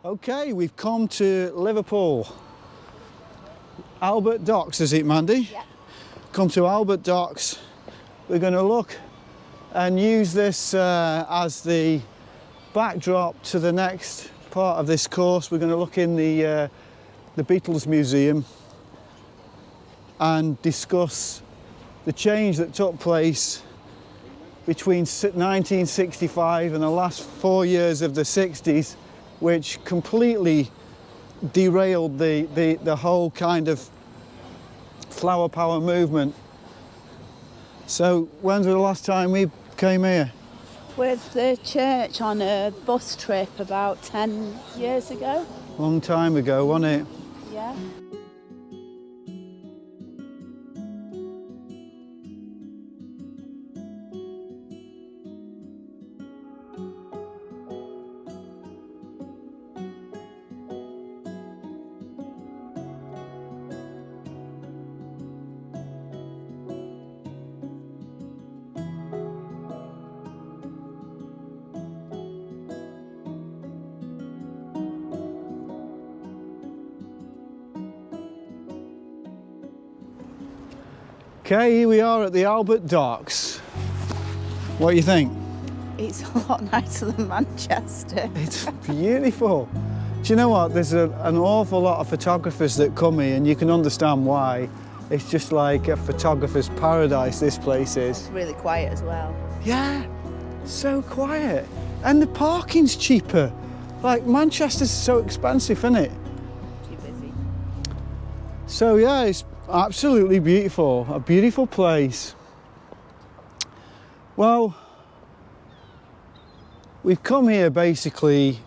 Okay, we've come to Liverpool. Albert Docks, is it, Mandy? Yeah. Come to Albert Docks. We're going to look and use this as the backdrop to the next part of this course. We're going to look in the Beatles Museum and discuss the change that took place between 1965 and the last 4 years of the 60s, which completely derailed the whole kind of flower power movement. So when's the last time we came here? With the church on a bus trip about 10 years ago. Long time ago, wasn't it? Yeah. Okay, here we are at the Albert Docks. What do you think? It's a lot nicer than Manchester. It's beautiful. Do you know what? There's an awful lot of photographers that come here, and you can understand why. It's just like a photographer's paradise, this place is. It's really quiet as well. Yeah, so quiet. And the parking's cheaper. Like, Manchester's so expensive, isn't it? Too busy. So yeah, it's absolutely beautiful, a beautiful place. Well, we've come here basically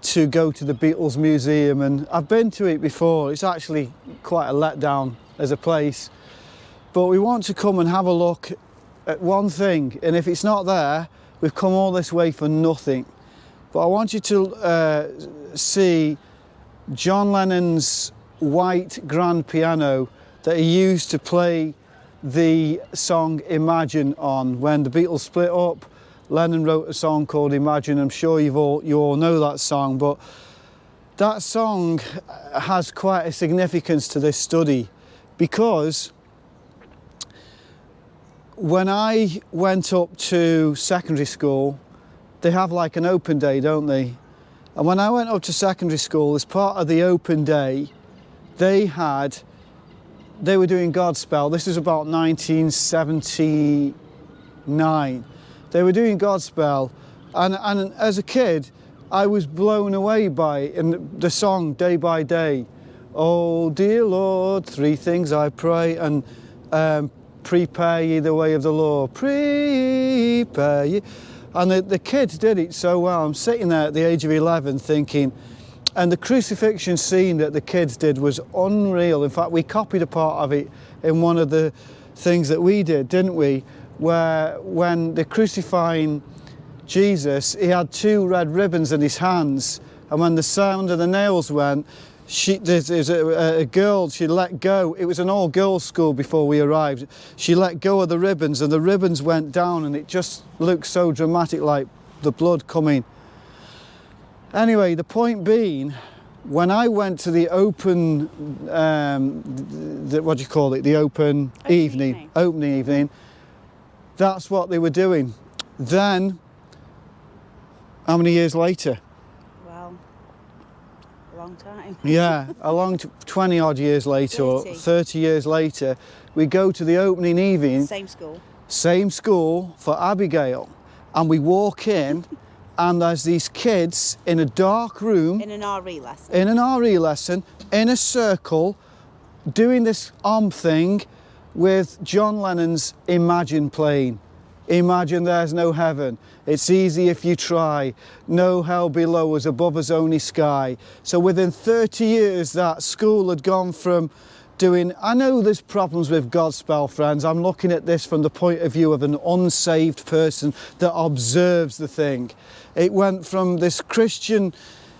to go to the Beatles Museum, and I've been to it before. It's actually quite a letdown as a place, but we want to come and have a look at one thing, and if it's not there, we've come all this way for nothing. But I want you to see John Lennon's white grand piano that he used to play the song Imagine on. When the Beatles split up, Lennon wrote a song called Imagine. I'm sure you all know that song, but that song has quite a significance to this study, because when I went up to secondary school, they have like an open day, don't they? And when I went up to secondary school, as part of the open day, they were doing Godspell. This is about 1979. They were doing Godspell, and as a kid, I was blown away by it, in the song Day by Day. Oh dear Lord, three things I pray, and prepare ye the way of the Lord. Prepare ye. And the kids did it so well. I'm sitting there at the age of 11 thinking, and the crucifixion scene that the kids did was unreal. In fact, we copied a part of it in one of the things that we did, didn't we? Where when they're crucifying Jesus, he had two red ribbons in his hands, and when the sound of the nails went, there's a girl, she let go. It was an all-girls school before we arrived. She let go of the ribbons, and the ribbons went down, and it just looked so dramatic, like the blood coming. Anyway, the point being, when I went to the open, what do you call it? The open evening, that's what they were doing. Then, how many years later? Well, a long time. Yeah, 20 odd years later, 30. Or 30 years later, we go to the opening evening. Same school for Abigail. And we walk in, and there's these kids in a dark room. In an RE lesson. In an RE lesson, in a circle, doing this thing with John Lennon's Imagine playing. Imagine there's no heaven. It's easy if you try. No hell below us, above us only sky. So within 30 years, that school had gone from doing... I know there's problems with Godspell, friends. I'm looking at this from the point of view of an unsaved person that observes the thing. It went from this Christian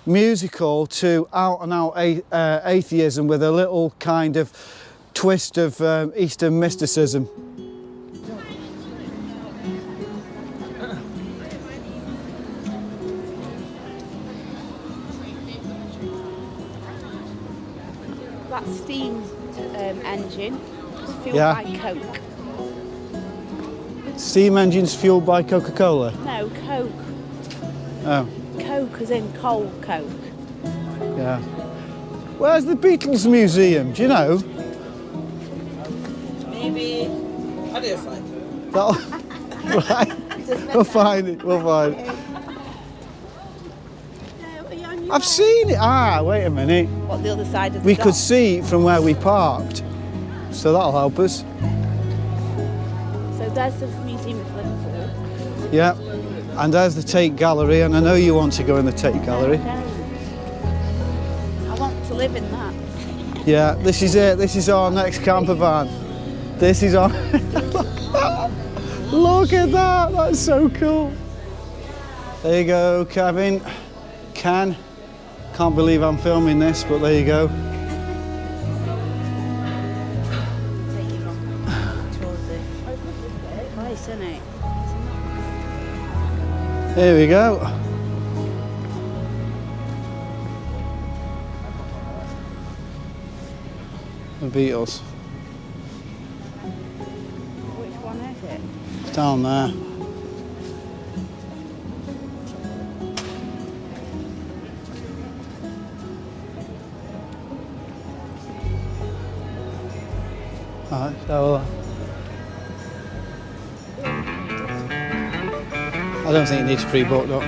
musical to out-and-out atheism with a little kind of twist of Eastern mysticism. that steam engine. It's fueled Yeah. by Coke. Steam engines fueled by Coca-Cola. No, Coke. Oh, Coke as in cold Coke. yeah. Where's the Beatles Museum? Do you know? Maybe. How do you find it? Right. We'll find it. We'll find it. I've seen it. Ah, wait a minute. What, the other side of the We dock? could see it from where we parked, so that'll help us. So there's the Museum of Liverpool. Yeah. And there's the Tate Gallery, and I know you want to go in the Tate Gallery. I want to live in that. Yeah, this is it. This is our next camper van. This is our... Look at that. That's so cool. There you go, Kevin. Can't believe I'm filming this, but there you go. Take you towards it. Nice, isn't it? Here we go. The Beatles. Which one is it? It's down there. Alright, so I don't think it needs pre-booked up.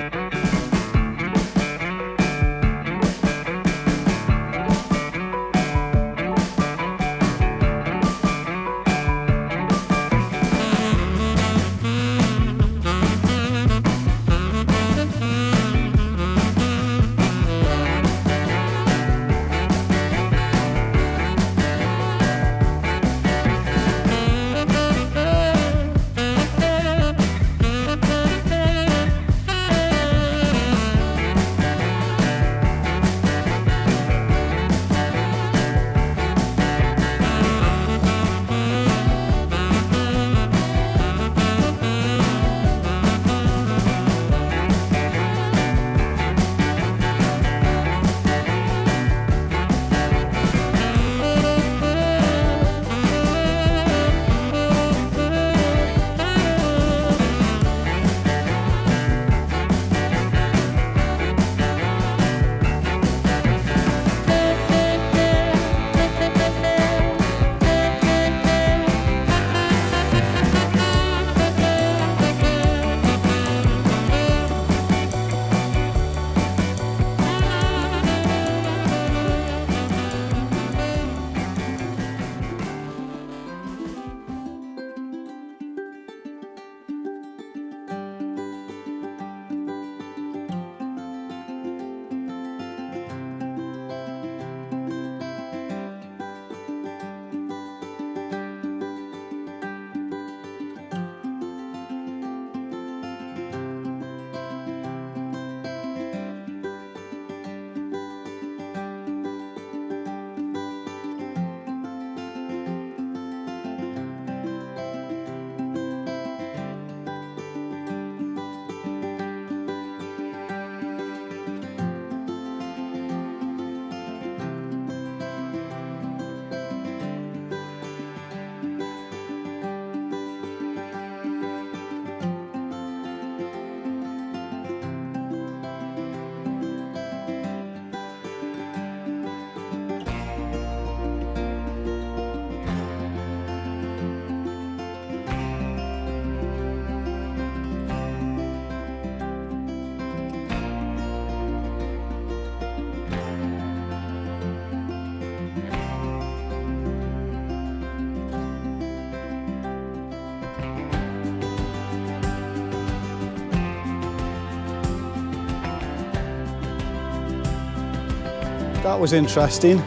That was interesting.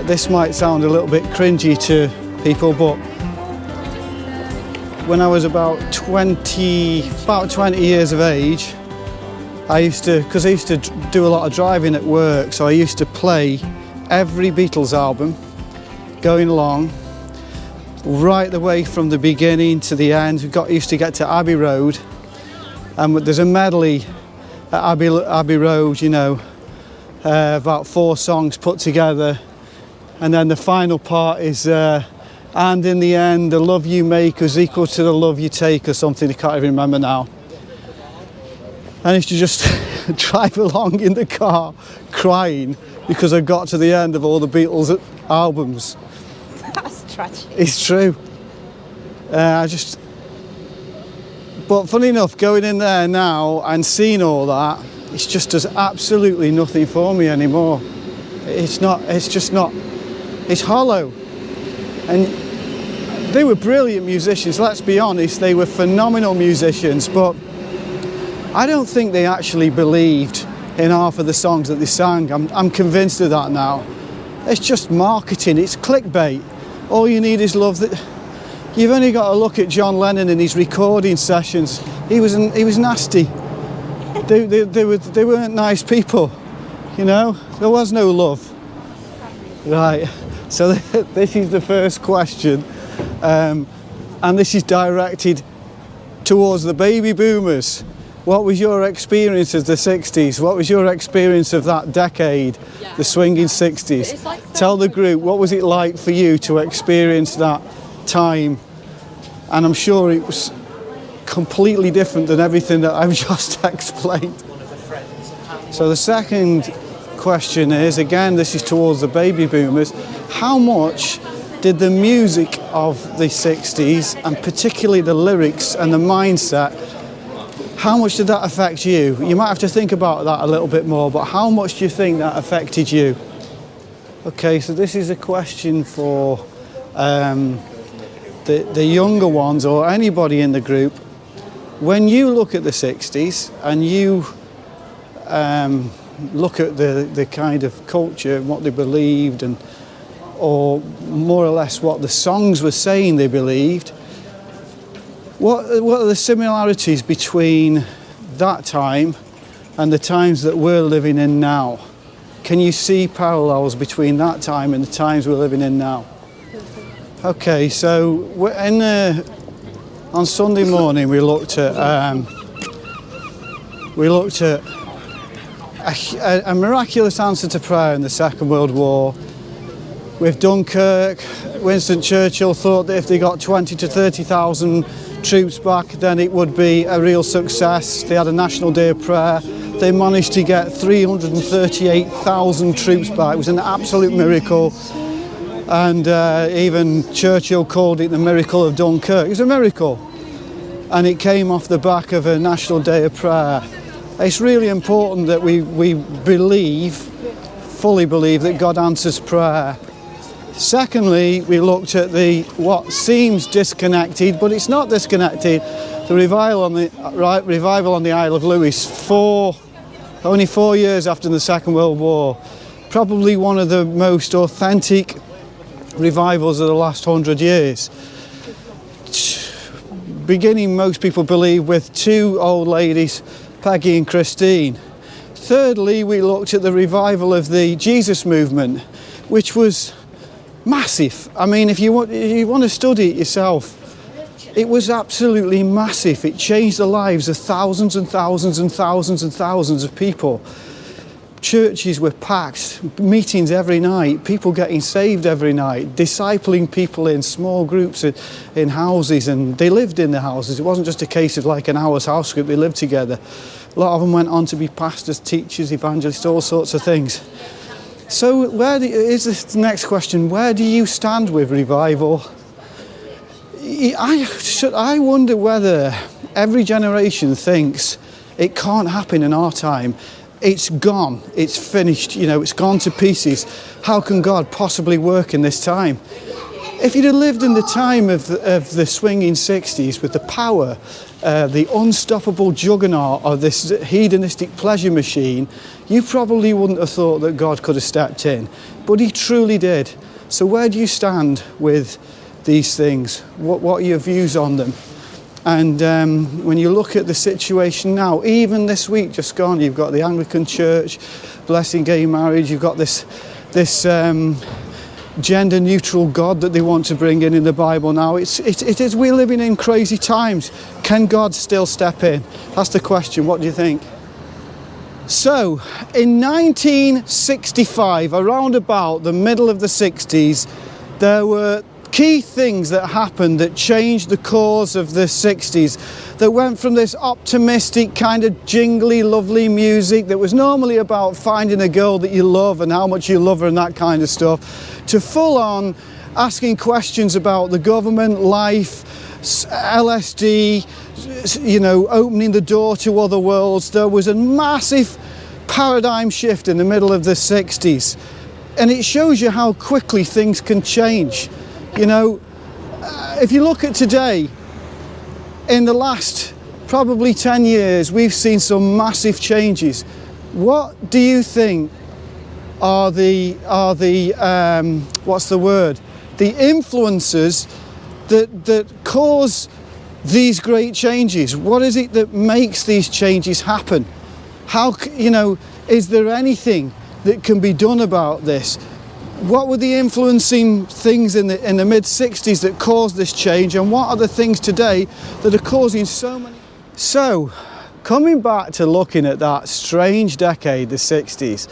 This might sound a little bit cringy to people, but when I was about 20 years of age, I used to do a lot of driving at work, so I used to play every Beatles album going along right the way from the beginning to the end. Used to get to Abbey Road, and there's a medley at Abbey Road, you know, about 4 songs put together, And then the final part is, and in the end, the love you make is equal to the love you take, or something. I can't even remember now. And it's to just drive along in the car crying because I got to the end of all the Beatles albums. That's tragic. It's true. But funny enough, going in there now and seeing all that, it just does absolutely nothing for me anymore. It's just not, it's hollow. And they were brilliant musicians, let's be honest, they were phenomenal musicians, but I don't think they actually believed in half of the songs that they sang. I'm convinced of that now. It's just marketing, it's clickbait. All you need is love. You've only got to look at John Lennon and his recording sessions. He was nasty. They weren't nice people, you know? There was no love. Right, so this is the first question, and this is directed towards the baby boomers. What was your experience of the 60s? What was your experience of that decade, the swinging 60s? Tell the group, what was it like for you to experience that time? And I'm sure it was completely different than everything that I've just explained. So the second question is, again, this is towards the baby boomers, how much did the music of the 60s, and particularly the lyrics and the mindset, how much did that affect you? You might have to think about that a little bit more, but how much do you think that affected you? Okay, so this is a question for the younger ones or anybody in the group. When you look at the 60s and you look at the kind of culture and what they believed, or more or less what the songs were saying they believed, what are the similarities between that time and the times that we're living in now? Can you see parallels between that time and the times we're living in now? Okay, so on Sunday morning we looked at a miraculous answer to prayer in the Second World War. With Dunkirk, Winston Churchill thought that if they got 20 to 30,000 troops back, then it would be a real success. They had a National Day of Prayer. They managed to get 338,000 troops back. It was an absolute miracle. And even Churchill called it the miracle of Dunkirk. It was a miracle. And it came off the back of a National Day of Prayer. It's really important that we fully believe that God answers prayer. Secondly, we looked at what seems disconnected, but it's not disconnected, the revival on the Isle of Lewis, only 4 years after the Second World War. Probably one of the most authentic revivals of the last 100 years. Beginning, most people believe, with two old ladies, Peggy and Christine. Thirdly, we looked at the revival of the Jesus movement, which was massive. I mean, if you want to study it yourself, it was absolutely massive. It changed the lives of thousands and thousands and thousands and thousands of people. Churches were packed, meetings every night, people getting saved every night, discipling people in small groups in houses, and they lived in the houses. It wasn't just a case of like an hour's house group, they lived together. A lot of them went on to be pastors, teachers, evangelists, all sorts of things. So is this the next question, where do you stand with revival? I wonder whether every generation thinks it can't happen in our time. It's gone, it's finished, it's gone to pieces. How can God possibly work in this time? If you'd have lived in the time of the swinging 60s with the power, the unstoppable juggernaut of this hedonistic pleasure machine, you probably wouldn't have thought that God could have stepped in. But he truly did. So where do you stand with these things? What are your views on them? And when you look at the situation now, even this week just gone, you've got the Anglican Church blessing gay marriage, you've got this gender-neutral God that they want to bring in the Bible now. We're living in crazy times. Can God still step in? That's the question. What do you think? So, in 1965, around about the middle of the 60s, there were key things that happened that changed the course of the 60s, that went from this optimistic kind of jingly, lovely music that was normally about finding a girl that you love and how much you love her and that kind of stuff, to full on asking questions about the government, life, LSD, opening the door to other worlds. There was a massive paradigm shift in the middle of the 60s, and it shows you how quickly things can change. If you look at today, in the last probably 10 years, we've seen some massive changes. What do you think are the influences that cause these great changes? What is it that makes these changes happen? Is there anything that can be done about this? What were the influencing things in the mid-60s that caused this change, and what are the things today that are causing so many? So, coming back to looking at that strange decade, the 60s,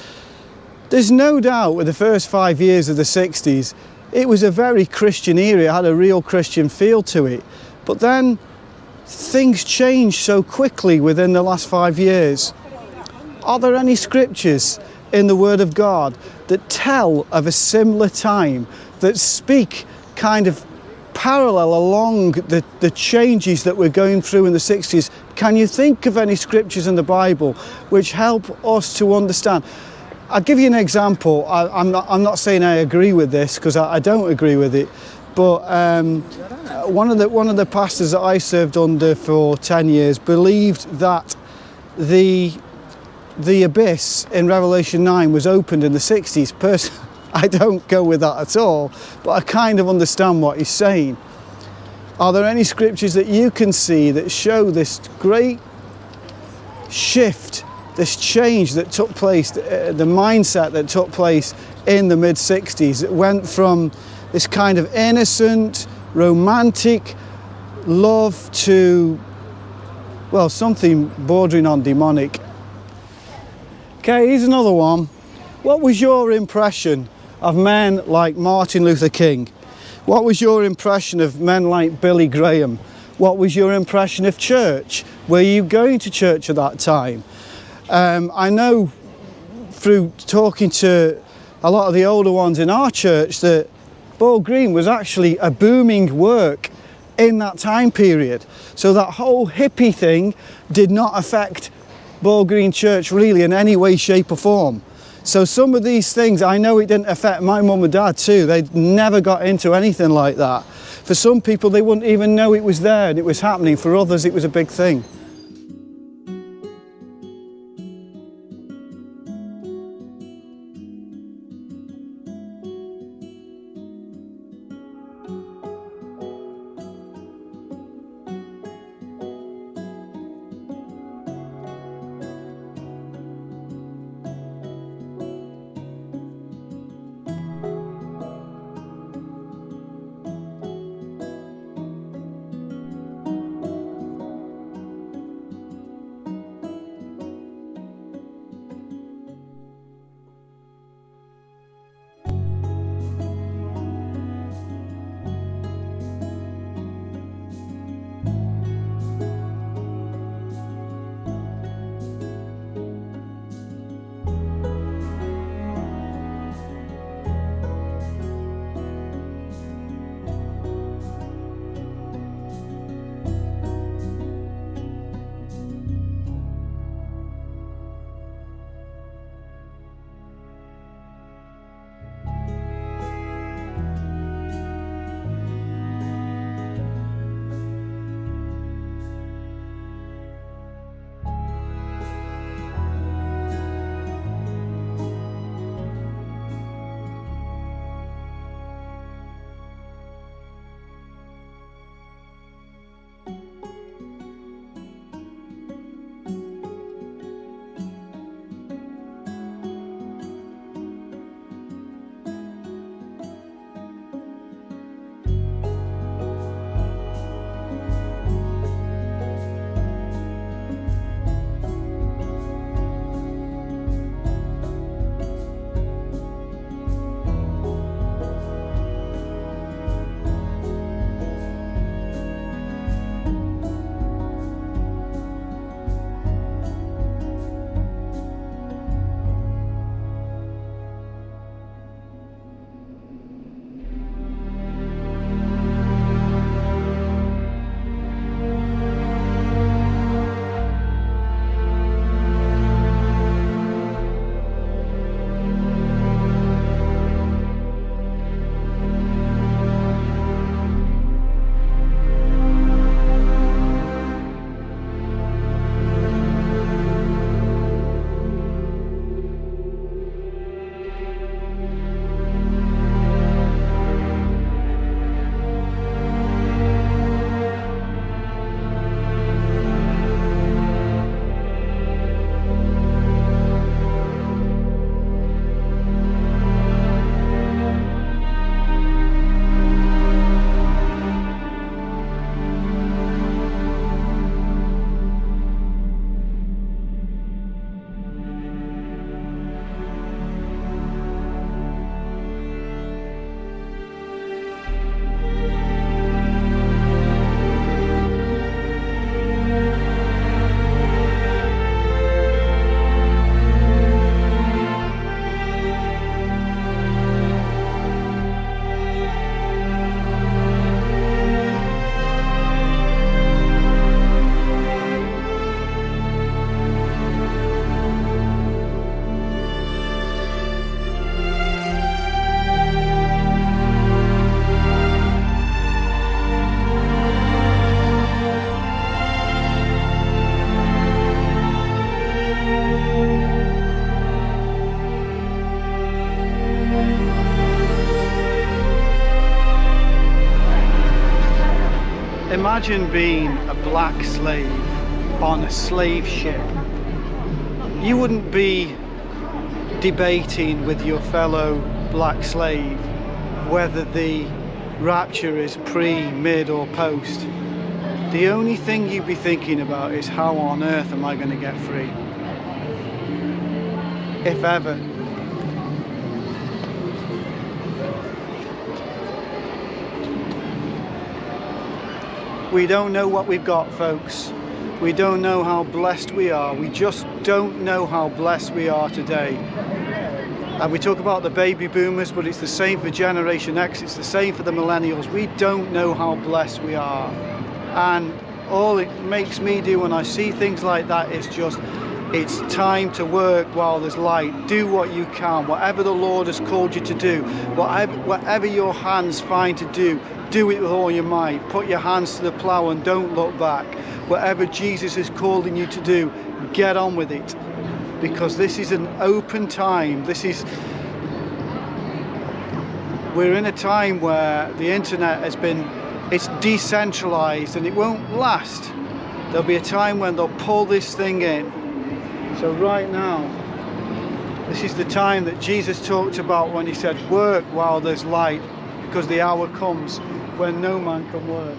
there's no doubt with the first 5 years of the 60s, it was a very Christian era. It had a real Christian feel to it. But then things changed so quickly within the last 5 years. Are there any scriptures in the Word of God that tell of a similar time, that speak kind of parallel along the changes that we're going through in the 60s? Can you think of any scriptures in the Bible which help us to understand? I'll give you an example. I'm not saying I agree with this, because I don't agree with it, but one of the pastors that I served under for 10 years believed that the abyss in Revelation 9 was opened in the 60s. Personally, I don't go with that at all, but I kind of understand what he's saying. Are there any scriptures that you can see that show this great shift, this change that took place, the mindset that took place in the mid-60s? It went from this kind of innocent, romantic love to, well, something bordering on demonic. Okay, here's another one. What was your impression of men like Martin Luther King? What was your impression of men like Billy Graham? What was your impression of church? Were you going to church at that time? I know through talking to a lot of the older ones in our church that Ball Green was actually a booming work in that time period. So that whole hippie thing did not affect Ball Green Church really in any way, shape or form. So some of these things, I know it didn't affect my mum and dad too. They never got into anything like that. For some people, they wouldn't even know it was there and it was happening. For others, it was a big thing. Imagine being a black slave on a slave ship. You wouldn't be debating with your fellow black slave whether the rapture is pre, mid or post. The only thing you'd be thinking about is how on earth am I going to get free? If ever. We don't know what we've got, folks. We don't know how blessed we are. We just don't know how blessed we are today. And we talk about the baby boomers, but it's the same for Generation X, it's the same for the millennials. We don't know how blessed we are. And all it makes me do when I see things like that is just, it's time to work while there's light. Do what you can, whatever the Lord has called you to do, whatever your hands find to do it with all your might. Put your hands to the plow and don't look back. Whatever Jesus is calling you to do, get on with it. Because this is an open time. We're in a time where the internet it's decentralized and it won't last. There'll be a time when they'll pull this thing in. So right now, this is the time that Jesus talked about when he said, work while there's light, because the hour comes when no man can work.